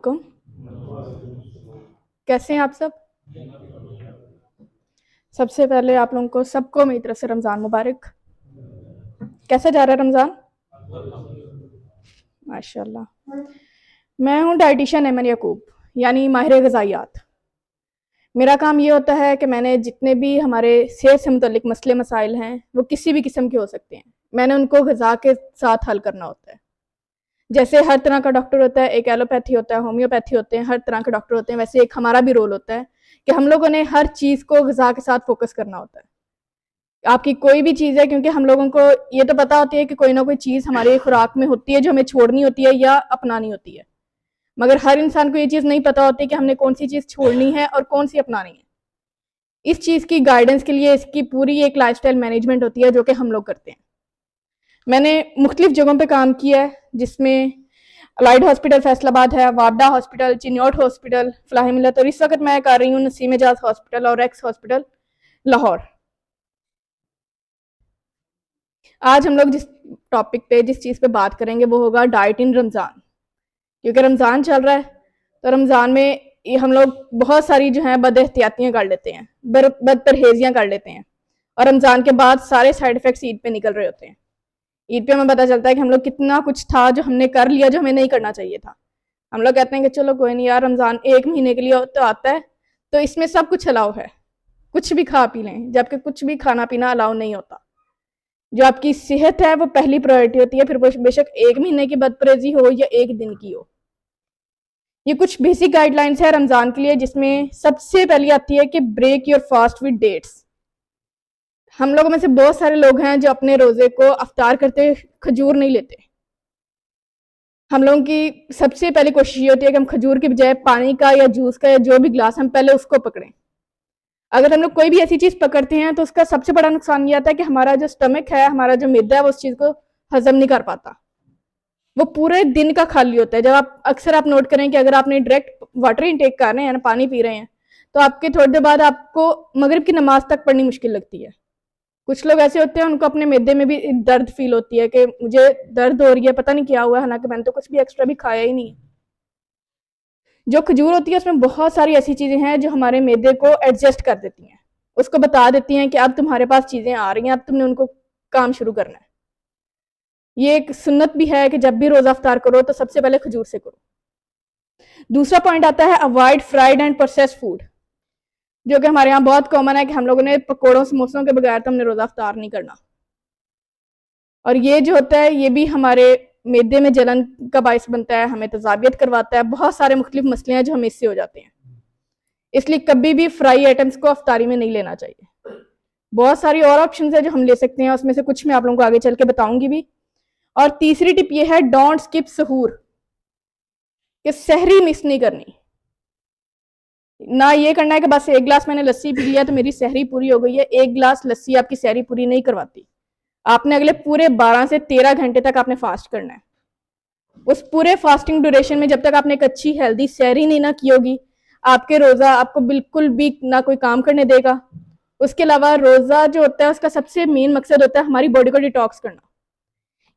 वालेकुम। कैसे हैं आप सब? सबसे पहले आप लोगों को सबको मेरी तरफ से रमज़ान मुबारक। कैसा जा रहा है रमज़ान? माशाल्लाह। मैं हूँ डाइटिशियन ऐमन याकूब, यानी माहिर ग़िज़ाइयात। मेरा काम ये होता है कि मैंने जितने भी हमारे सेहत से मुतल्लिक मसले मसाइल हैं, वो किसी भी किस्म के हो सकते हैं, मैंने उनको ग़िज़ा के साथ हल करना होता है। जैसे हर तरह का डॉक्टर होता है, एक एलोपैथी होता है, होम्योपैथी होते हैं, हर तरह के डॉक्टर होते हैं, वैसे एक हमारा भी रोल होता है कि हम लोगों ने हर चीज़ को ग़िज़ा के साथ फ़ोकस करना होता है। आपकी कोई भी चीज़ है, क्योंकि हम लोगों को ये तो पता होती है कि कोई ना कोई चीज़ हमारी खुराक में होती है जो हमें छोड़नी होती है या अपनानी होती है, मगर हर इंसान को ये चीज़ नहीं पता होती कि हमने कौन सी चीज़ छोड़नी है और कौन सी अपनानी है। इस चीज़ की गाइडेंस के लिए इसकी पूरी एक लाइफस्टाइल मैनेजमेंट होती है जो कि हम लोग करते हैं। मैंने मुख्तलिफ जगहों पे काम किया है, जिसमें अलाइड हॉस्पिटल फैसलाबाद है, वाबडा हॉस्पिटल, चिन्योट हॉस्पिटल, फलाह मिल्लत, और इस वक्त मैं कर रही हूँ नसीम एजाज हॉस्पिटल और एक्स हॉस्पिटल लाहौर। आज हम लोग जिस टॉपिक पे जिस चीज़ पे बात करेंगे वो होगा डाइट इन रमज़ान। क्योंकि रमज़ान चल रहा है, तो रमज़ान में हम लोग बहुत सारी जो है बद एहतियातियाँ कर लेते हैं, बद परहेजियाँ कर लेते हैं, और रमज़ान के बाद सारे साइड इफ़ेक्ट्स ईद पे निकल रहे होते हैं। ईद पे हमें पता चलता है कि हम लोग कितना कुछ था जो हमने कर लिया जो हमें नहीं करना चाहिए था। हम लोग कहते हैं कि चलो कोई नहीं यार, रमज़ान 1 महीने के लिए तो आता है, तो इसमें सब कुछ अलाउ है, कुछ भी खा पी लें, जबकि कुछ भी खाना पीना अलाउ नहीं होता। जो आपकी सेहत है वो पहली प्रायोरिटी होती है, फिर बेशक 1 महीने की बदपरहेजी हो या 1 दिन की हो। ये कुछ बेसिक गाइडलाइंस है रमज़ान के लिए, जिसमें सबसे पहली आती है कि break your fast with dates. हम लोगों में से बहुत सारे लोग हैं जो अपने रोज़े को अफ्तार करते खजूर नहीं लेते। हम लोगों की सबसे पहली कोशिश ये होती है कि हम खजूर की बजाय पानी का या जूस का या जो भी गिलास, हम पहले उसको पकड़ें। अगर हम लोग कोई भी ऐसी चीज़ पकड़ते हैं तो उसका सबसे बड़ा नुकसान ये आता है कि हमारा जो स्टमक है, हमारा जो मैदा है, वो उस चीज़ को हजम नहीं कर पाता, वो पूरे दिन का खाली होता है। जब आप अक्सर आप नोट करें कि अगर आपने डायरेक्ट वाटर इनटेक कर रहे हैं ना, पानी पी रहे हैं, तो आपके थोड़ी देर बाद आपको मगरिब की नमाज तक पढ़नी मुश्किल लगती है। कुछ लोग ऐसे होते हैं उनको अपने मैदे में भी दर्द फील होती है कि मुझे दर्द हो रही है, पता नहीं क्या हुआ है, हालांकि मैंने तो कुछ भी एक्स्ट्रा भी खाया ही नहीं। जो खजूर होती है उसमें बहुत सारी ऐसी चीज़ें हैं जो हमारे मैदे को एडजस्ट कर देती हैं, उसको बता देती हैं कि अब तुम्हारे पास चीज़ें आ रही हैं, अब तुमने उनको काम शुरू करना है। ये एक सुन्नत भी है कि जब भी रोज़ा अफ्तार करो तो सबसे पहले खजूर से करो। दूसरा पॉइंट आता है avoid fried and processed food, जो कि हमारे यहाँ बहुत कॉमन है कि हम लोगों ने पकौड़ों समोसों के बगैर तो हमने रोज़ा अफ्तार नहीं करना, और ये जो होता है ये भी हमारे मैदे में जलन का बायस बनता है, हमें तजाबियत करवाता है, बहुत सारे मुख्तलिफ मसले हैं जो हमें इससे हो जाते हैं। इसलिए कभी भी फ्राई आइटम्स को अफ्तारी में नहीं लेना चाहिए। बहुत सारी और ऑप्शन है जो हम ले सकते हैं, उसमें से कुछ मैं आप लोगों को आगे चल के बताऊंगी भी। और तीसरी टिप ये है डोंट स्किप सहूर, कि सहरी मिस नहीं करनी। ना ये करना है कि बस 1 गिलास मैंने लस्सी पी लिया तो मेरी सहरी पूरी हो गई है। 1 गिलास लस्सी आपकी सहरी पूरी नहीं करवाती। आपने अगले पूरे 12 से 13 घंटे तक आपने फास्ट करना है। उस पूरे फास्टिंग ड्यूरेशन में जब तक आपने एक अच्छी हेल्दी सहरी नहीं ना की होगी, आपके रोज़ा आपको बिल्कुल भी ना कोई काम करने देगा। उसके अलावा रोज़ा जो होता है उसका सबसे मेन मकसद होता है हमारी बॉडी को डिटॉक्स करना।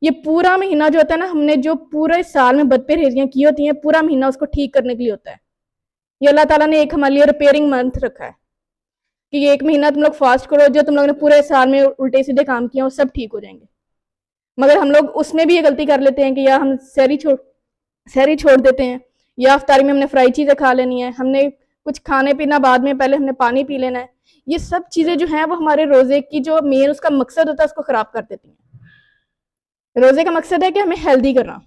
ये पूरा महीना जो होता है ना, हमने जो पूरे साल में बदपरहेजियां की होती हैं, पूरा महीना उसको ठीक करने के लिए होता है। ये अल्लाह ताला ने एक हमारे लिए रिपेयरिंग मंथ रखा है कि ये 1 महीना तुम लोग फास्ट करो, जो तुम लोगों ने पूरे साल में उल्टे सीधे काम किए वो सब ठीक हो जाएंगे। मगर हम लोग उसमें भी ये गलती कर लेते हैं कि या हम सहरी छोड़ देते हैं, या अफ्तारी में हमने फ्राई चीज़ें खा लेनी है, हमने कुछ खाने पीना बाद में, पहले हमने पानी पी लेना है। ये सब चीज़ें जो हैं वो हमारे रोज़े की जो मेन उसका मकसद होता है उसको ख़राब कर देती हैं। रोज़े का मकसद है कि हमें हेल्दी करना।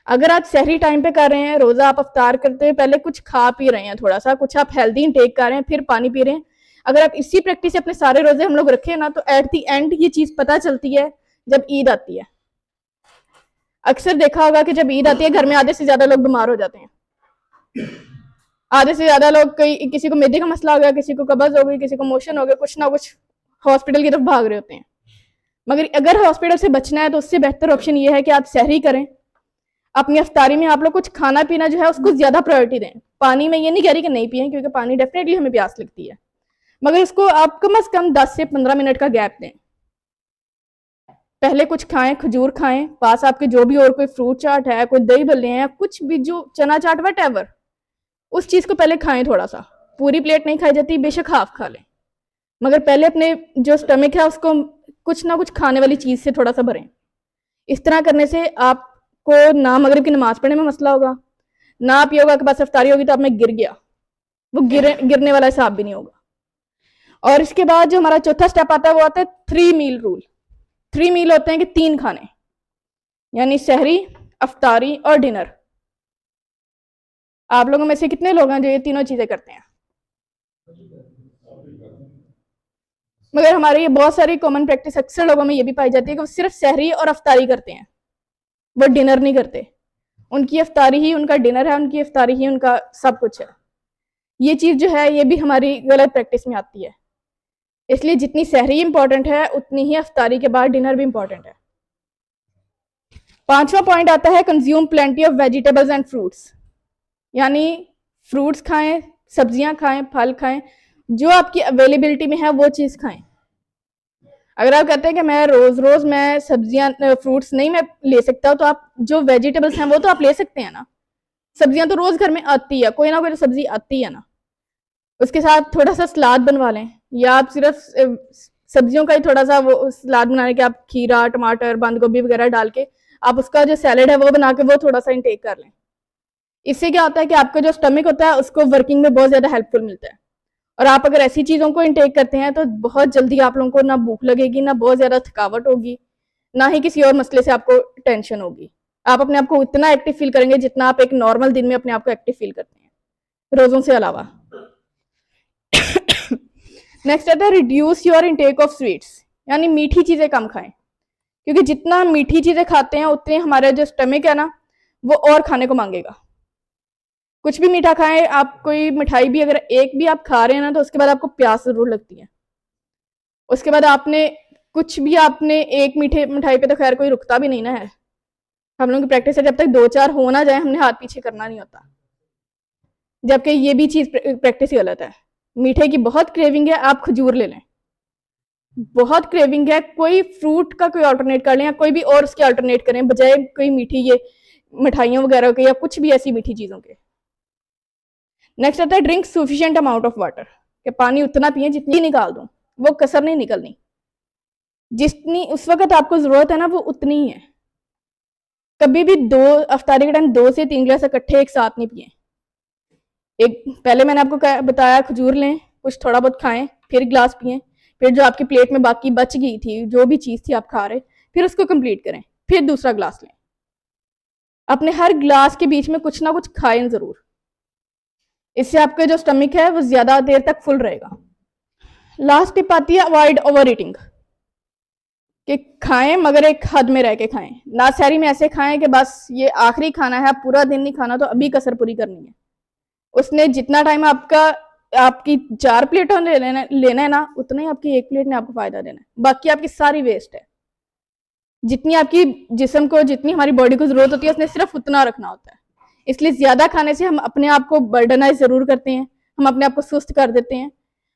अगर आप सहरी टाइम पे कर रहे हैं, रोज़ा आप अफ्तार करते हुए पहले कुछ खा पी रहे हैं, थोड़ा सा कुछ आप हेल्दी इंटेक कर रहे हैं, फिर पानी पी रहे हैं, अगर आप इसी प्रैक्टिस से अपने सारे रोज़े हम लोग रखें ना, तो एट दी एंड ये चीज़ पता चलती है जब ईद आती है। अक्सर देखा होगा कि जब ईद आती है घर में आधे से ज़्यादा लोग बीमार हो जाते हैं। आधे से ज़्यादा लोग, किसी को मैदे का मसला हो गया, किसी को कब्ज़ हो गई, किसी को मोशन हो गया, कुछ ना कुछ हॉस्पिटल की तरफ भाग रहे होते हैं। मगर अगर हॉस्पिटल से बचना है तो उससे बेहतर ऑप्शन ये है कि आप सहरी करें। अपनी अफ्तारी में आप लोग कुछ खाना पीना जो है उसको ज़्यादा प्रायोरिटी दें। पानी में ये नहीं कह रही कि नहीं पिए, क्योंकि पानी डेफिनेटली हमें प्यास लगती है, मगर उसको आप कम से कम 10 से 15 मिनट का गैप दें। पहले कुछ खाएं, खजूर खाएं, पास आपके जो भी और कोई फ्रूट चाट है, कोई दही भल्ले हैं, कुछ भी जो चना चाट वट एवर, उस चीज़ को पहले खाएं थोड़ा सा। पूरी प्लेट नहीं खाई जाती, बेशक हाफ खा लें, मगर पहले अपने जो स्टमक है उसको कुछ ना कुछ खाने वाली चीज़ से थोड़ा सा भरें। इस तरह करने से आपको ना मगरिब की नमाज पढ़ने में मसला होगा, ना आप ये होगा कि बस अफ्तारी होगी तो आप में गिर गया, वो गिरने वाला हिसाब भी नहीं होगा। और इसके बाद जो हमारा चौथा स्टेप आता है वो आता है 3 मील रूल। 3 मील होते हैं कि 3 खाने, यानी सहरी, अफ्तारी और डिनर। आप लोगों में से कितने लोग हैं जो ये तीनों चीजें करते हैं? मगर हमारी ये बहुत सारी कॉमन प्रैक्टिस अक्सर लोगों में ये भी पाई जाती है कि वो सिर्फ सहरी और अफ्तारी करते हैं, वो डिनर नहीं करते। उनकी अफ्तारी ही उनका डिनर है, उनकी अफ्तारी ही उनका सब कुछ है। ये चीज जो है ये भी हमारी गलत प्रैक्टिस में आती है। इसलिए जितनी सहरी इंपॉर्टेंट है उतनी ही अफ्तारी के बाद डिनर भी इंपॉर्टेंट है। 5वां पॉइंट आता है consume plenty of vegetables and fruits, यानी फ्रूट्स खाएं, सब्जियां खाएं, फल खाएं, जो आपकी अवेलेबिलिटी में है वो चीज खाएं। अगर आप कहते हैं कि मैं रोज रोज मैं सब्जियां फ्रूट्स नहीं मैं ले सकता, तो आप जो वेजिटेबल्स हैं वो तो आप ले सकते हैं ना। सब्जियां तो रोज घर में आती है, कोई ना कोई तो सब्जी आती है ना। उसके साथ थोड़ा सा सलाद बनवा लें, या आप सिर्फ सब्जियों का ही थोड़ा सा वो सलाद बनाने के आप खीरा, टमाटर, बंद गोभी वगैरह डाल के आप उसका जो सैलेड है वो बना के वो थोड़ा सा इंटेक कर लें। इससे क्या होता है कि आपका जो स्टमक होता है उसको वर्किंग में बहुत ज्यादा हेल्पफुल मिलता है। और आप अगर ऐसी चीजों को इंटेक करते हैं तो बहुत जल्दी आप लोगों को ना भूख लगेगी, ना बहुत ज्यादा थकावट होगी, ना ही किसी और मसले से आपको टेंशन होगी। आप अपने आप को उतना एक्टिव फील करेंगे जितना आप एक नॉर्मल दिन में अपने आप को एक्टिव फील करते हैं रोजों से अलावा। नेक्स्ट आता है reduce your intake of sweets, यानी मीठी चीजें कम खाएं, क्योंकि जितना मीठी चीजें खाते हैं उतने हमारा जो स्टमक है ना वो और खाने को मांगेगा। कुछ भी मीठा खाएं आप, कोई मिठाई भी अगर एक भी आप खा रहे हैं ना तो उसके बाद आपको प्यास जरूर लगती है। उसके बाद आपने कुछ भी आपने एक मिठाई पे तो खैर कोई रुकता भी नहीं ना है। हम लोगों की प्रैक्टिस है जब तक 2-4 हो ना जाए हमने हाथ पीछे करना नहीं होता, जबकि ये भी चीज प्रैक्टिस गलत है। मीठे की बहुत क्रेविंग है, आप खजूर ले लें। बहुत क्रेविंग है, कोई फ्रूट का कोई अल्टरनेट कर लें या कोई भी और उसके अल्टरनेट करें बजाय कोई मीठी ये मिठाइयों वगैरह के या कुछ भी ऐसी मीठी चीजों के। नेक्स्ट आता है drink sufficient amount of water, कि पानी उतना पिए जितनी निकाल दूं, वो कसर नहीं निकलनी, जितनी उस वक्त आपको जरूरत है ना वो उतनी ही है। कभी भी अफ्तारी के टाइम 2 से 3 गिलास इकट्ठे एक साथ नहीं पिए। एक पहले मैंने आपको बताया खजूर लें, कुछ थोड़ा बहुत खाएं, फिर गिलास पिए, फिर जो आपकी प्लेट में बाकी बच गई थी जो भी चीज थी आप खा रहे, फिर उसको कंप्लीट करें, फिर दूसरा गिलास लें। अपने हर गिलास के बीच में कुछ ना कुछ खाएं जरूर, इससे आपका जो स्टमक है वो ज्यादा देर तक फुल रहेगा। लास्ट टिप आती है अवॉइड ओवर ईटिंग, कि खाएं मगर एक हद में रह के खाएं। ना सहरी में ऐसे खाएं कि बस ये आखिरी खाना है, पूरा दिन नहीं खाना तो अभी कसर पूरी करनी है। उसने जितना टाइम आपकी 4 प्लेटों ने लेना है ना उतना ही आपकी 1 प्लेट ने आपको फायदा देना है, बाकी आपकी सारी वेस्ट है। जितनी आपकी जिस्म को, जितनी हमारी बॉडी को जरूरत होती है उसने सिर्फ उतना रखना होता है। इसलिए ज्यादा खाने से हम अपने आप को बर्डनाइज जरूर करते हैं, हम अपने आप को सुस्त कर देते हैं,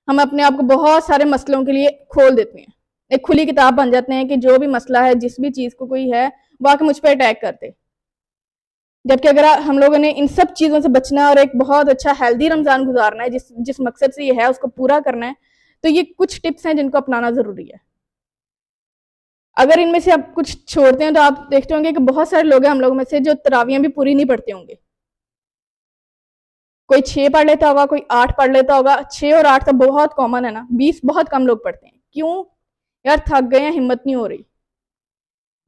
हम अपने आप को बहुत सारे मसलों के लिए खोल देते हैं, एक खुली किताब बन जाते हैं कि जो भी मसला है, जिस भी चीज को कोई है वो आके मुझ पर अटैक करते। जबकि अगर हम लोगों ने इन सब चीजों से बचना है और एक बहुत अच्छा हेल्दी रमजान गुजारना है, जिस मकसद से ये है उसको पूरा करना है, तो ये कुछ टिप्स हैं जिनको अपनाना जरूरी है। अगर इनमें से आप कुछ छोड़ते हैं तो आप देखते होंगे कि बहुत सारे लोग हैं हम लोगों में से जो तरावियां भी पूरी नहीं पढ़ते होंगे। कोई 6 पढ़ लेता होगा, कोई 8 पढ़ लेता होगा। 6 और 8 तो बहुत कॉमन है ना, 20 बहुत कम लोग पढ़ते हैं। क्यों? यार थक गए हैं, हिम्मत नहीं हो रही,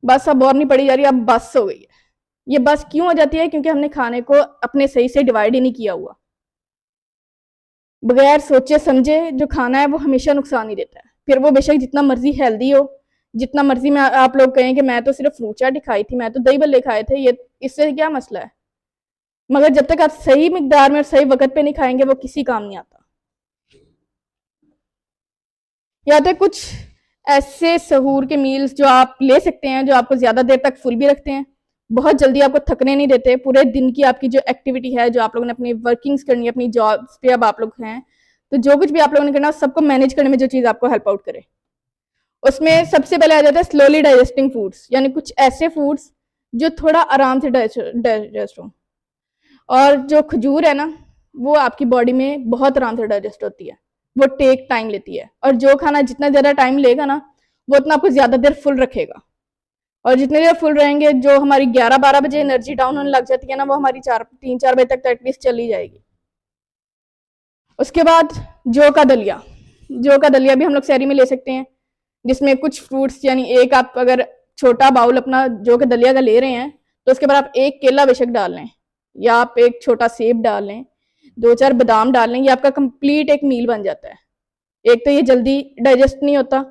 बस अब और नहीं पढ़ी जा रही, अब बस हो गई है। ये बस क्यों हो जाती है? क्योंकि हमने खाने को अपने सही से डिवाइड ही नहीं किया हुआ। बगैर सोचे समझे जो खाना है वो हमेशा नुकसान ही देता है। फिर वो बेशक जितना मर्जी हेल्दी हो, जितना मर्जी में आप लोग कहें कि मैं तो सिर्फ फ्रूट चाट ही खाई थी, मैं तो दही भल्ले खाए थे, ये इससे क्या मसला है? मगर जब तक आप सही मिकदार में और सही वक्त पे नहीं खाएंगे वो किसी काम नहीं आता। या तो कुछ ऐसे सहूर के मील्स जो आप ले सकते हैं जो आपको ज्यादा देर तक फुल भी रखते हैं, बहुत जल्दी आपको थकने नहीं देते, पूरे दिन की आपकी जो एक्टिविटी है, जो आप लोगों ने अपनी वर्किंग्स करनी है, अपनी जॉब्स पे अब आप लोग हैं, तो जो कुछ भी आप लोगों ने करना सबको मैनेज करने में जो चीज आपको हेल्प आउट करे। उसमें सबसे पहले आ जाता है स्लोली डाइजेस्टिंग फूड्स, यानी कुछ ऐसे फूड्स जो थोड़ा आराम से डाइजेस्ट हो। और जो खजूर है ना, वो आपकी बॉडी में बहुत आराम से डाइजेस्ट होती है, वो टेक टाइम लेती है। और जो खाना जितना ज़्यादा टाइम लेगा ना, वो उतना आपको ज़्यादा देर फुल रखेगा। और जितने देर फुल रहेंगे, जो हमारी 11-12 बजे एनर्जी डाउन होने लग जाती है ना, वो हमारी 3-4 बजे तक तो एटलीस्ट चली जाएगी। उसके बाद जौ का दलिया, जौ का दलिया भी हम लोग सहरी में ले सकते हैं, जिसमें कुछ फ्रूट्स, यानी एक आप अगर छोटा बाउल अपना जौ के दलिया का ले रहे हैं, तो उसके बाद आप एक केला बेशक डाल लें, या आप एक छोटा सेब डाल लें, 2-4 बादाम डाल लें, ये आपका कंप्लीट एक मील बन जाता है। एक तो ये जल्दी डाइजेस्ट नहीं होता,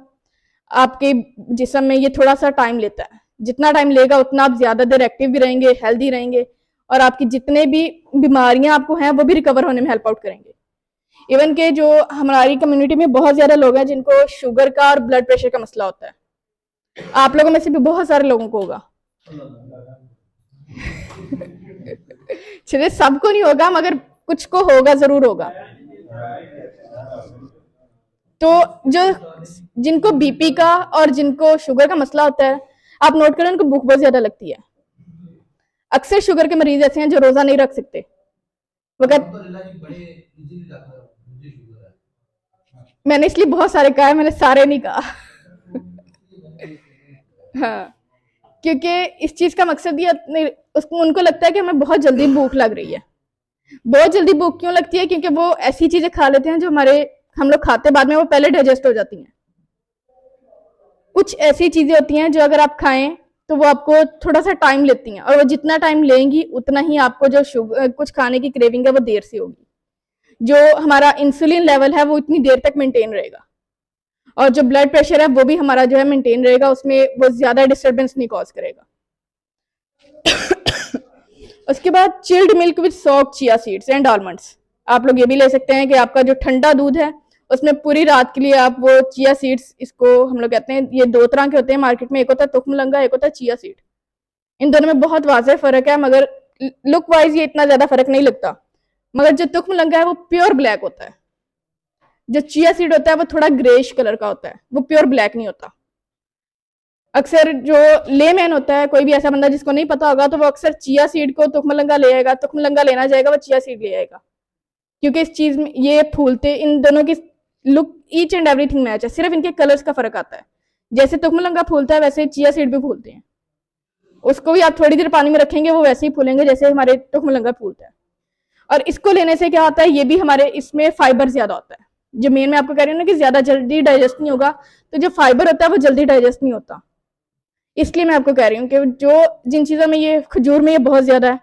आपके जिस्म में ये थोड़ा सा टाइम लेता है, जितना टाइम लेगा उतना आप ज़्यादा देर एक्टिव भी रहेंगे, हेल्दी रहेंगे, और आपकी जितने भी बीमारियां आपको हैं वो भी रिकवर होने में हेल्प आउट करेंगे। इवन के जो हमारी कम्युनिटी में बहुत ज़्यादा लोग हैं जिनको शुगर का और ब्लड प्रेशर का मसला होता है, आप लोगों में से भी बहुत सारे लोगों को होगा। चलिए, सबको नहीं होगा, मगर कुछ को होगा, जरूर होगा। तो जो जिनको बीपी का और जिनको शुगर का मसला होता है, आप नोट करें उनको भूख बहुत ज्यादा लगती है। अक्सर शुगर के मरीज ऐसे हैं जो रोजा नहीं रख सकते। मैंने इसलिए बहुत सारे कहा है, मैंने सारे नहीं कहा। हाँ, क्योंकि इस चीज का मकसद ये, उसको उनको लगता है कि हमें बहुत जल्दी भूख लग रही है। बहुत जल्दी भूख क्यों लगती है? क्योंकि वो ऐसी चीजें खा लेते हैं जो हम लोग खाते बाद में वो पहले डाइजेस्ट हो जाती हैं। कुछ ऐसी चीजें होती हैं जो अगर आप खाएं तो वो आपको थोड़ा सा टाइम लेती हैं, और वो जितना टाइम लेंगी उतना ही आपको जो कुछ खाने की क्रेविंग है वो देर से होगी। जो हमारा इंसुलिन लेवल है वो इतनी देर तक मेंटेन रहेगा, और जो ब्लड प्रेशर है वो भी हमारा जो है मेंटेन रहेगा, उसमें वो ज्यादा डिस्टर्बेंस नहीं कॉज करेगा। उसके बाद chilled milk with soaked chia seeds and almonds, आप लोग ये भी ले सकते हैं कि आपका जो ठंडा दूध है उसमें पूरी रात के लिए आप वो चिया सीड्स, इसको हम लोग कहते हैं, ये 2 तरह के होते हैं मार्केट में, एक होता है तुखमलंगा, एक होता है चिया सीड। इन दोनों में बहुत वाज़ेह फर्क है, मगर लुक वाइज ये इतना ज्यादा फर्क नहीं लगता। मगर जो तुखमलंगा है वो प्योर ब्लैक होता है, जो चिया सीड होता है वो थोड़ा ग्रेश कलर का होता है, वो प्योर ब्लैक नहीं होता। अक्सर जो लेमैन होता है, कोई भी ऐसा बंदा जिसको नहीं पता होगा, तो वो अक्सर चिया सीड को तुखमलंगा ले आएगा, तुखमलंगा लेना जाएगा, वो चिया सीड ले आएगा, क्योंकि इस चीज में ये फूलते, इन दोनों की look each and everything match है, सिर्फ इनके कलर्स का फर्क आता है। जैसे तुखमलंगा फूलता है वैसे चिया सीड भी फूलते हैं, उसको भी आप थोड़ी देर पानी में रखेंगे वो वैसे ही फूलेंगे जैसे हमारे तुखमलंगा फूलता है। और इसको लेने से क्या होता है, ये भी हमारे इसमें फाइबर ज्यादा होता है। जो मेन मैं आपको कह रही हूँ ना कि ज्यादा जल्दी डाइजेस्ट नहीं होगा, तो जो फाइबर होता है वो जल्दी डाइजेस्ट नहीं होता। इसलिए मैं आपको कह रही हूँ कि जो जिन चीजों में ये खजूर में ये बहुत ज्यादा है,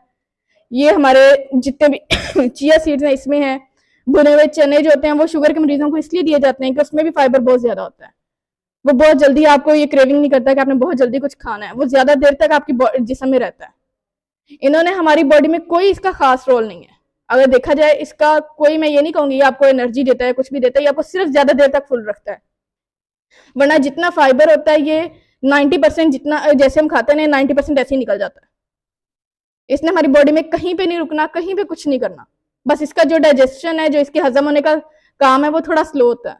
ये हमारे जितने भी चिया सीड्स हैं इसमें है, भुने हुए चने जो होते हैं वो शुगर के मरीजों को इसलिए दिए जाते हैं कि उसमें भी फाइबर बहुत ज्यादा होता है। वो बहुत जल्दी आपको ये क्रेविंग नहीं करता कि आपने बहुत जल्दी कुछ खाना है, वो ज्यादा देर तक आपकी जिस्म में रहता है। इन्होंने हमारी बॉडी में कोई इसका खास रोल नहीं है। अगर देखा जाए इसका कोई, मैं ये नहीं कहूंगी ये आपको एनर्जी देता है, कुछ भी देता है, ये आपको सिर्फ ज्यादा देर तक फुल रखता है। वरना जितना फाइबर होता है ये 90% जितना जैसे हम खाते हैं 90% ऐसे ही निकल जाता है। इसने हमारी बॉडी में कहीं पे नहीं रुकना, कहीं पे कुछ नहीं करना, बस इसका जो डाइजेशन है, जो इसके हजम होने का काम है वो थोड़ा स्लो होता है।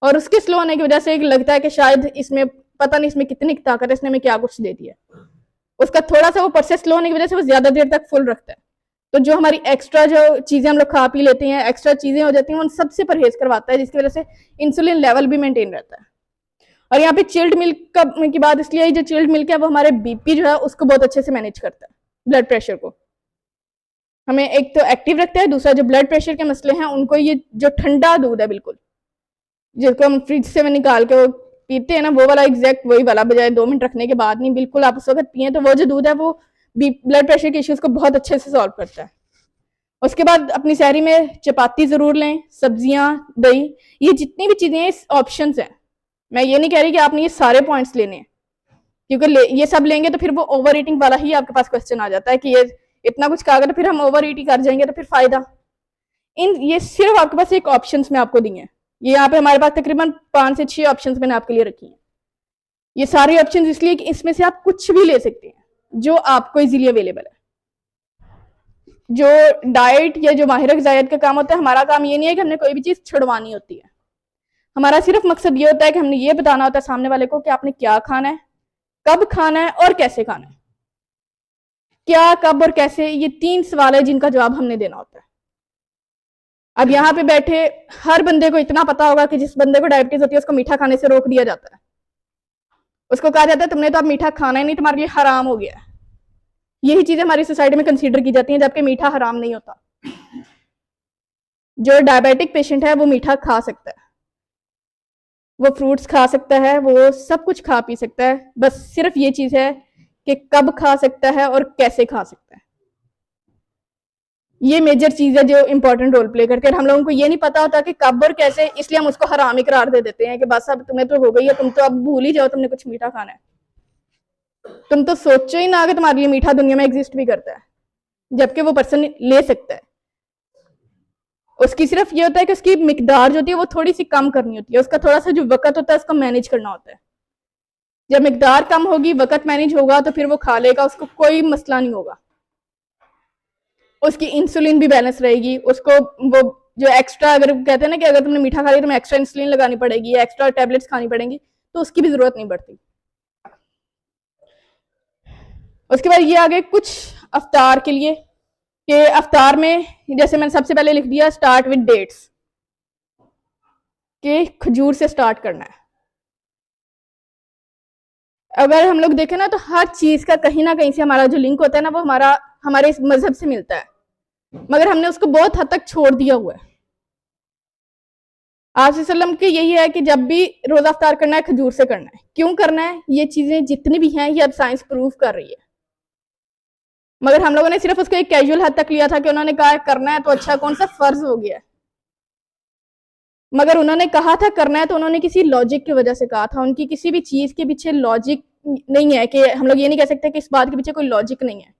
और उसके स्लो होने की वजह से लगता है कि शायद इसमें पता नहीं इसमें कितनी ताकत है, इसने हमें क्या कुछ दे दिया। उसका थोड़ा सा वो प्रोसेस स्लो होने की वजह से वो ज्यादा देर तक फुल रखता है। तो जो हमारी एक्स्ट्रा जो चीजें हम लोग खा पी लेते हैं, एक्स्ट्रा चीजें हो जाती हैं, उन सबसे परहेज करवाता है, जिसकी वजह से इंसुलिन लेवल भी मेंटेन रहता है। और यहाँ पे चिल्ड मिल्क की बात इसलिए आई, जो चिल्ड मिल्क है वो हमारे बीपी जो है उसको बहुत अच्छे से मैनेज करता है, ब्लड प्रेशर को हमें एक तो एक्टिव रखता है, दूसरा जो ब्लड प्रेशर के मसले हैं उनको ये जो ठंडा दूध है बिल्कुल, जिसको हम फ्रिज से निकाल के वो पीते हैं ना, वो वाला एग्जैक्ट वही वाला, बजाय 2 मिनट रखने के बाद नहीं, बिल्कुल आप उस वक्त पिए, तो वो जो दूध है वो ब्लड प्रेशर के इश्यूज को बहुत अच्छे से सॉल्व करता है। उसके बाद अपनी सहरी में चपाती जरूर लें, सब्जियां, दही, ये जितनी भी चीजें ऑप्शंस हैं। मैं ये नहीं कह रही कि आपने ये सारे पॉइंट्स लेने हैं, क्योंकि ये सब लेंगे तो फिर वो ओवर ईटिंग वाला ही आपके पास क्वेश्चन आ जाता है कि ये इतना कुछ खा तो फिर हम ओवर ईटिंग कर जाएंगे तो फिर फायदा। ये सिर्फ आपके पास एक ऑप्शंस में आपको दिए हैं, ये यहाँ पे हमारे पास तकरीबन 5 से 6 ऑप्शंस मैंने आपके लिए रखी हैं। ये सारे ऑप्शंस इसलिए कि इसमें से आप कुछ भी ले सकते हैं जो आपको इजीली अवेलेबल है। जो डाइट या जो माहिर ग़िज़ायत का काम होता है, हमारा काम ये नहीं है कि हमने कोई भी चीज छुड़वानी होती है, हमारा सिर्फ मकसद ये होता है कि हमने ये बताना होता है सामने वाले को कि आपने क्या खाना है, कब खाना है और कैसे खाना है। क्या, कब और कैसे, ये 3 सवाल है जिनका जवाब हमने देना होता है। अब यहाँ पे बैठे हर बंदे को इतना पता होगा कि जिस बंदे को डायबिटीज होती है उसको मीठा खाने से रोक दिया जाता है। उसको कहा जाता है तुमने तो अब मीठा खाना ही नहीं, तुम्हारे लिए हराम हो गया है। यही चीजें हमारी सोसाइटी में कंसीडर की जाती हैं, जबकि मीठा हराम नहीं होता। जो डायबिटिक पेशेंट है वो मीठा खा सकता है, वो फ्रूट्स खा सकता है, वो सब कुछ खा पी सकता है, बस सिर्फ ये चीज है कि कब खा सकता है और कैसे खा सकता है। ये मेजर चीज है जो इंपॉर्टेंट रोल प्ले करती है। हम लोगों को ये नहीं पता होता कि कब और कैसे, इसलिए हम उसको हराम ही करार दे देते हैं कि बस अब तुम्हें तो हो गई है, तुम तो अब भूल ही जाओ तुमने कुछ मीठा खाना है। तुम तो सोचो ही ना कि तुम्हारे लिए मीठा दुनिया में एग्जिस्ट भी करता है, जबकि वो पर्सन ले सकता है। उसकी सिर्फ ये होता है कि उसकी मिकदार जो होती है वो थोड़ी सी कम करनी होती है, उसका थोड़ा सा जो वक्त होता है उसको मैनेज करना होता है। जब मिकदार कम होगी, वक्त मैनेज होगा, तो फिर वो खा लेगा, उसको कोई मसला नहीं होगा। उसकी इंसुलिन भी बैलेंस रहेगी, उसको वो जो एक्स्ट्रा, अगर कहते हैं ना कि अगर तुमने मीठा खा लिया तो तुम्हें एक्स्ट्रा इंसुलिन लगानी पड़ेगी या एक्स्ट्रा टैबलेट्स खानी पड़ेंगी, तो उसकी भी जरूरत नहीं पड़ती। उसके बाद ये आगे कुछ अफ्तार के लिए, कि अफ्तार में जैसे मैंने सबसे पहले लिख दिया स्टार्ट विद डेट्स, कि खजूर से स्टार्ट करना है। अगर हम लोग देखें ना तो हर चीज का कहीं ना कहीं से हमारा जो लिंक होता है ना वो हमारे इस मजहब से मिलता है, मगर हमने उसको बहुत हद तक छोड़ दिया हुआ है। आप सल्लम की यही है कि जब भी रोजा अफ्तार करना है खजूर से करना है। क्यों करना है? ये चीजें जितनी भी हैं ये अब साइंस प्रूव कर रही है, मगर हम लोगों ने सिर्फ उसको एक कैजुअल हद तक लिया था कि उन्होंने कहा करना है तो अच्छा, कौन सा फर्ज हो गया है। मगर उन्होंने कहा था करना है तो उन्होंने किसी लॉजिक की वजह से कहा था, उनकी किसी भी चीज के पीछे लॉजिक नहीं है, कि हम लोग ये नहीं कह सकते कि इस बात के पीछे कोई लॉजिक नहीं है।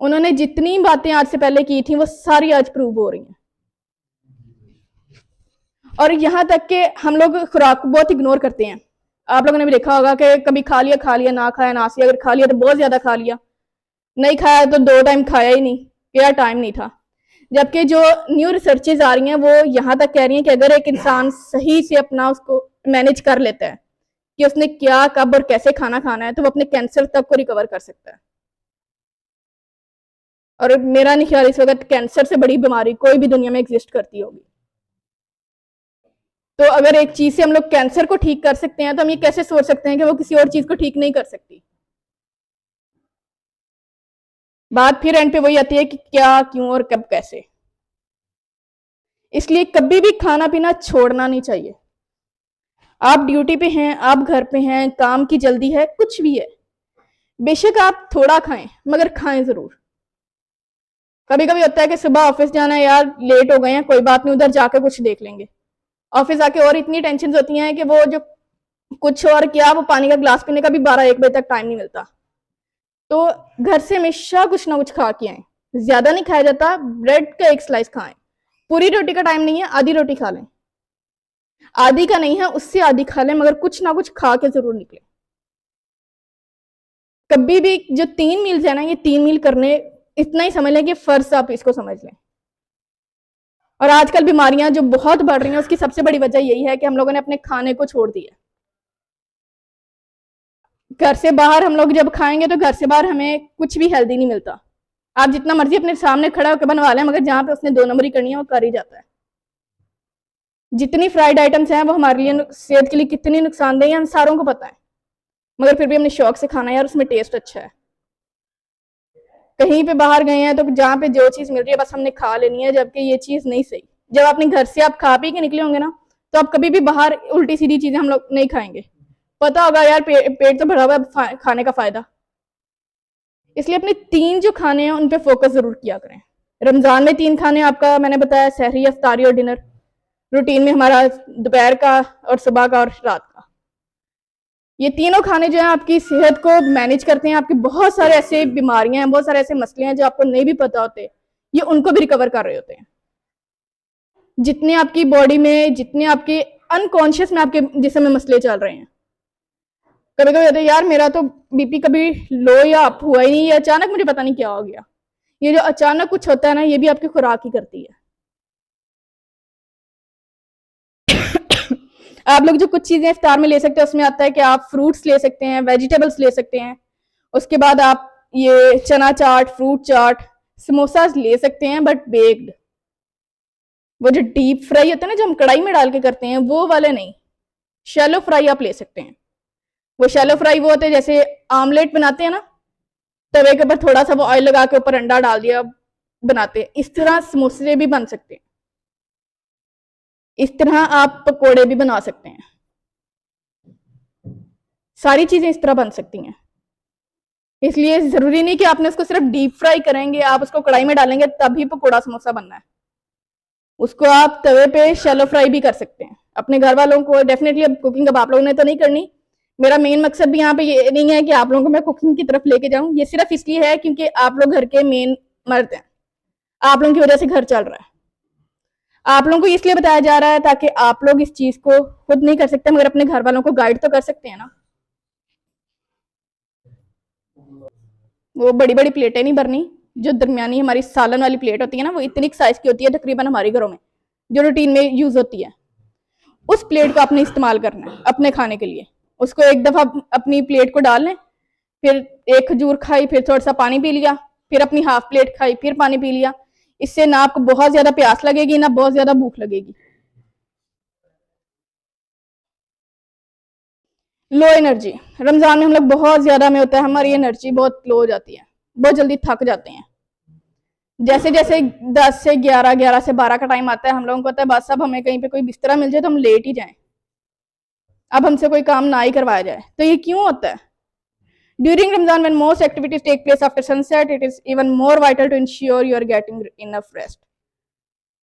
उन्होंने जितनी बातें आज से पहले की थी वो सारी आज प्रूव हो रही हैं। और यहाँ तक कि हम लोग खुराक को बहुत इग्नोर करते हैं। आप लोगों ने भी देखा होगा कि कभी खा लिया, ना खाया ना सी, अगर खा लिया तो बहुत ज्यादा खा लिया, नहीं खाया तो 2 टाइम खाया ही नहीं, या टाइम नहीं था। जबकि जो न्यू रिसर्चेज आ रही हैं वो यहाँ तक कह रही हैं कि अगर एक इंसान सही से अपना उसको मैनेज कर लेता है कि उसने क्या, कब और कैसे खाना खाना है, तो वो अपने कैंसर तक को रिकवर कर सकता है। और मेरा नहीं ख्याल इस वक्त कैंसर से बड़ी बीमारी कोई भी दुनिया में एग्जिस्ट करती होगी। तो अगर एक चीज से हम लोग कैंसर को ठीक कर सकते हैं तो हम ये कैसे सोच सकते हैं कि वो किसी और चीज को ठीक नहीं कर सकती। बात फिर एंड पे वही आती है कि क्या, क्यों और कब कैसे। इसलिए कभी भी खाना पीना छोड़ना नहीं चाहिए। आप ड्यूटी पे हैं, आप घर पे हैं, काम की जल्दी है, कुछ भी है, बेशक आप थोड़ा खाएं मगर खाएं जरूर। कभी कभी होता है कि सुबह ऑफिस जाना है, यार लेट हो गए हैं, कोई बात नहीं उधर जाकर कुछ देख लेंगे। ऑफिस आके और इतनी टेंशन होती हैं कि वो जो कुछ और क्या, वो पानी का ग्लास पीने का भी 12-1 बजे तक टाइम नहीं मिलता। तो घर से हमेशा कुछ ना कुछ खा के आए, ज्यादा नहीं खाया जाता, ब्रेड का 1 स्लाइस खाएं, पूरी रोटी का टाइम नहीं है, आधी रोटी खा लें, आधी का नहीं है उससे आधी खा लें, मगर कुछ ना कुछ खा के जरूर निकले। कभी भी जो 3 मील्स है ना, ये 3 मील करने, इतना ही समझ लें कि फर्ज आप इसको समझ लें। और आजकल बीमारियां जो बहुत बढ़ रही हैं उसकी सबसे बड़ी वजह यही है कि हम लोगों ने अपने खाने को छोड़ दिया। घर से बाहर हम लोग जब खाएंगे तो घर से बाहर हमें कुछ भी हेल्दी नहीं मिलता। आप जितना मर्जी अपने सामने खड़ा होकर बनवा लें, मगर जहां पे उसने 2 नंबरी करनी है वो कर ही जाता है। जितनी फ्राइड आइटम्स हैं वो हमारे लिए सेहत के लिए कितनी नुकसानदेह है हम सारों को पता है, मगर फिर भी हमने शौक से खाना है, यार उसमें टेस्ट अच्छा है। कहीं पे बाहर गए हैं तो जहाँ पे जो चीज मिल रही है बस हमने खा लेनी है, जबकि ये चीज नहीं सही। जब अपने घर से आप खा पी के निकले होंगे ना, तो आप कभी भी बाहर उल्टी सीधी चीजें हम लोग नहीं खाएंगे। पता होगा यार पेट तो भरा हुआ है, खाने का फायदा। इसलिए अपने 3 जो खाने हैं उन पे फोकस जरूर किया करें। रमजान में 3 खाने आपका मैंने बताया, सहरी, अफ्तारी और डिनर। रूटीन में हमारा दोपहर का और सुबह का और रात का, ये तीनों खाने जो है आपकी सेहत को मैनेज करते हैं। आपकी बहुत सारे ऐसे बीमारियां हैं, बहुत सारे ऐसे मसले हैं जो आपको नहीं भी पता होते, ये उनको भी रिकवर कर रहे होते हैं। जितने आपकी बॉडी में, जितने आपके अनकॉन्शियस में आपके जिस्म में मसले चल रहे हैं, कभी कभी होते हैं यार मेरा तो बीपी कभी लो या अप हुआ ही नहीं, ये अचानक मुझे पता नहीं क्या हो गया। ये जो अचानक कुछ होता है ना, ये भी आपकी खुराक ही करती है। आप लोग जो कुछ चीजें इफ्तार में ले सकते हैं उसमें आता है कि आप फ्रूट्स ले सकते हैं, वेजिटेबल्स ले सकते हैं, उसके बाद आप ये चना चाट, फ्रूट चाट, समोसा ले सकते हैं बट बेक्ड। वो जो डीप फ्राई होता है ना, जो हम कढ़ाई में डाल के करते हैं, वो वाले नहीं, शैलो फ्राई आप ले सकते हैं। वो शैलो फ्राई वो होते हैं जैसे आमलेट बनाते हैं ना, तवे के ऊपर थोड़ा सा वो ऑयल लगा के ऊपर अंडा डाल दिया, बनाते हैं। इस तरह समोसे भी बन सकते हैं, इस तरह आप पकोड़े भी बना सकते हैं, सारी चीजें इस तरह बन सकती हैं। इसलिए जरूरी नहीं कि आपने उसको सिर्फ डीप फ्राई करेंगे, आप उसको कढ़ाई में डालेंगे तभी पकोड़ा समोसा बनना है। उसको आप तवे पे शैलो फ्राई भी कर सकते हैं। अपने घर वालों को डेफिनेटली, अब कुकिंग अब आप लोगों ने तो नहीं करनी, मेरा मेन मकसद भी यहाँ पे ये नहीं है कि आप लोगों को मैं कुकिंग की तरफ लेके जाऊं, ये सिर्फ इसलिए है क्योंकि आप लोग घर के मेन मर्द हैं, आप लोगों की वजह से घर चल रहा है। आप लोगों को इसलिए बताया जा रहा है ताकि आप लोग इस चीज को खुद नहीं कर सकते मगर अपने घर वालों को गाइड तो कर सकते हैं ना। वो बड़ी बड़ी प्लेटें नहीं भरनी, जो दरमियानी हमारी सालन वाली प्लेट होती है ना, वो इतनी साइज की होती है तकरीबन हमारे घरों में जो रूटीन में यूज होती है, उस प्लेट को आपने इस्तेमाल करना है अपने खाने के लिए। उसको एक दफा अपनी प्लेट को डाल लें, फिर एक खजूर खाई, फिर थोड़ा सा पानी पी लिया, फिर अपनी हाफ प्लेट खाई, फिर पानी पी लिया। इससे ना आपको बहुत ज्यादा प्यास लगेगी ना बहुत ज्यादा भूख लगेगी। लो एनर्जी रमजान में हम लोग बहुत ज्यादा में होता है, हमारी एनर्जी बहुत लो हो जाती है, बहुत जल्दी थक जाते हैं। जैसे जैसे 10 से 11, 11 से 12 का टाइम आता है, हम लोगों को होता है बस अब हमें कहीं पे कोई बिस्तरा मिल जाए तो हम लेट ही जाएं, अब हमसे कोई काम ना ही करवाया जाए। तो ये क्यों होता है? During Ramzan when most activities take place after sunset, it is even more vital to ensure you are getting enough rest।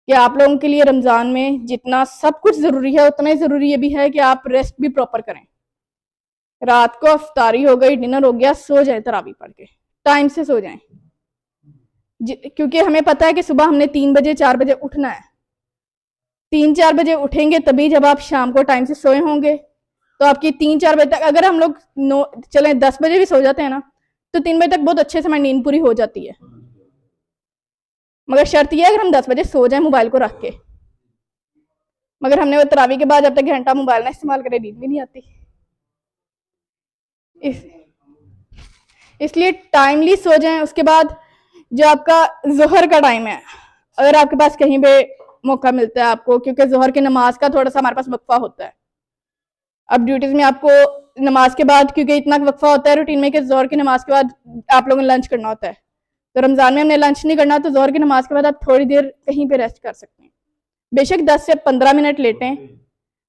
कि आप लोगों के लिए रमजान में जितना सब कुछ जरूरी है उतना ही जरूरी ये भी है कि आप रेस्ट भी प्रॉपर करें। रात को अफ्तारी हो गई, डिनर हो गया, सो जाए तरावी पढ़ के, टाइम से सो जाएं, क्योंकि हमें पता है कि सुबह हमने 3 बजे 4 बजे उठना है। 3-4 बजे उठेंगे तभी जब आप शाम को टाइम से सोए होंगे, तो आपकी 3-4 बजे तक, अगर हम लोग चले 10 बजे भी सो जाते हैं ना, तो 3 बजे तक बहुत अच्छे से हमारी नींद पूरी हो जाती है। मगर शर्त यह है अगर हम 10 बजे सो जाए मोबाइल को रख के, मगर हमने वो तरावी के बाद जब तक घंटा मोबाइल ना इस्तेमाल करे नींद भी नहीं आती। इसलिए टाइमली सो जाएं। उसके बाद जो आपका जोहर का टाइम है, अगर आपके पास कहीं पे मौका मिलता है आपको, क्योंकि जोहर की नमाज का थोड़ा सा हमारे पास वक्फा होता है, अब ड्यूटीज में आपको नमाज के बाद क्योंकि इतना वक्फा होता है रूटीन में कि जोहर की नमाज के बाद आप लोगों ने लंच करना होता है, तो रमजान में हमने लंच नहीं करना, तो जोहर की नमाज के बाद आप थोड़ी देर कहीं पे रेस्ट कर सकते हैं। बेशक 10 से 15 मिनट लेटें,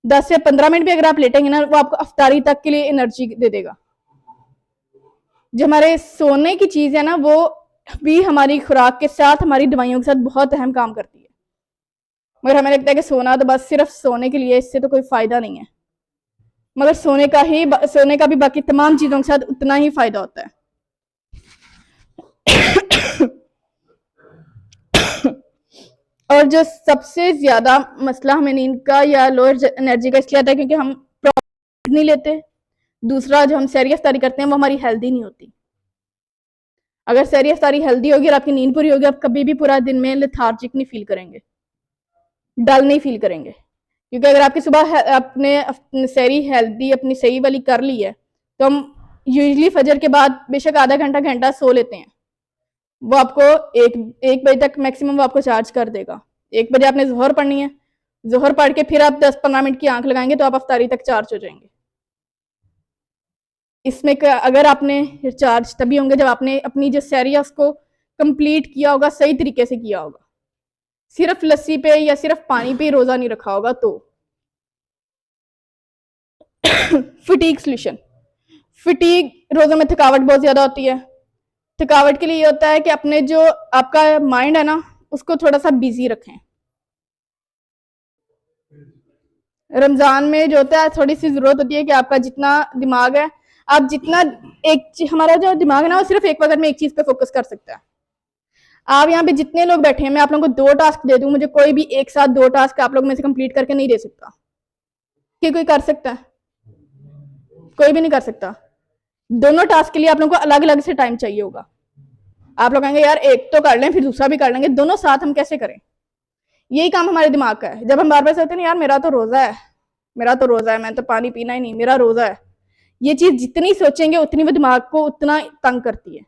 10 से 15 मिनट भी अगर आप लेटेंगे ना, वो आपको अफ्तारी तक के लिए एनर्जी दे देगा। जो हमारे सोने की चीज है ना, वो भी हमारी खुराक के साथ हमारी दवाइयों के साथ बहुत अहम काम करती है, मगर हमें लगता है कि सोना तो बस सिर्फ सोने के लिए, इससे तो कोई फायदा नहीं है, मगर सोने का भी बाकी तमाम चीजों के साथ उतना ही फायदा होता है। और जो सबसे ज्यादा मसला हमें नींद का या लोअर एनर्जी का इसलिए आता है क्योंकि हम प्रॉपर नहीं लेते। दूसरा, जो हम सैरी अफ्तारी करते हैं वो हमारी हेल्दी नहीं होती। अगर सैरी अफ्तारी हेल्दी होगी और आपकी नींद पूरी होगी, आप कभी भी पूरा दिन में लेथार्जिक नहीं फील करेंगे, डल नहीं फील करेंगे, क्योंकि अगर आपकी सुबह अपने सैरी हेल्दी अपनी सही वाली कर ली है, तो हम यूजली फजर के बाद बेशक आधा घंटा सो लेते हैं, वो आपको एक बजे तक मैक्सिमम वो आपको चार्ज कर देगा। 1 बजे आपने जोहर पढ़नी है, जोहर पढ़ के फिर आप 10-15 मिनट की आंख लगाएंगे तो आप अफ्तारी तक चार्ज हो जाएंगे। इसमें अगर आपने चार्ज तभी होंगे जब आपने अपनी जो सैरी है उसको कंप्लीट किया होगा, सही तरीके से किया होगा, सिर्फ लस्सी पे या सिर्फ पानी पे रोजा नहीं रखा होगा। तो फटीग सोल्यूशन, फटीग रोजों में थकावट बहुत ज्यादा होती है। थकावट के लिए ये होता है कि अपने जो आपका माइंड है ना, उसको थोड़ा सा बिजी रखें। रमजान में जो होता है थोड़ी सी जरूरत होती है कि आपका जितना दिमाग है, आप जितना हमारा जो दिमाग है ना, वो सिर्फ एक वक्त में एक चीज पे फोकस कर सकता है। आप यहाँ पे जितने लोग बैठे हैं, मैं आप लोगों को 2 टास्क दे दूं, मुझे कोई भी एक साथ 2 टास्क आप लोग में से कंप्लीट करके नहीं दे सकता। कि कोई कर सकता है? कोई भी नहीं कर सकता। दोनों टास्क के लिए आप लोगों को अलग अलग से टाइम चाहिए होगा। आप लोग कहेंगे यार एक तो कर लें फिर दूसरा भी कर लेंगे, दोनों साथ हम कैसे करें? यही काम हमारे दिमाग का है। जब हम बार बार सोचते हैं यार मेरा तो रोजा है, मेरा तो रोज़ा है, मैंने तो पानी पीना ही नहीं, मेरा रोज़ा है। ये चीज़ जितनी सोचेंगे उतनी वो दिमाग को उतना तंग करती है।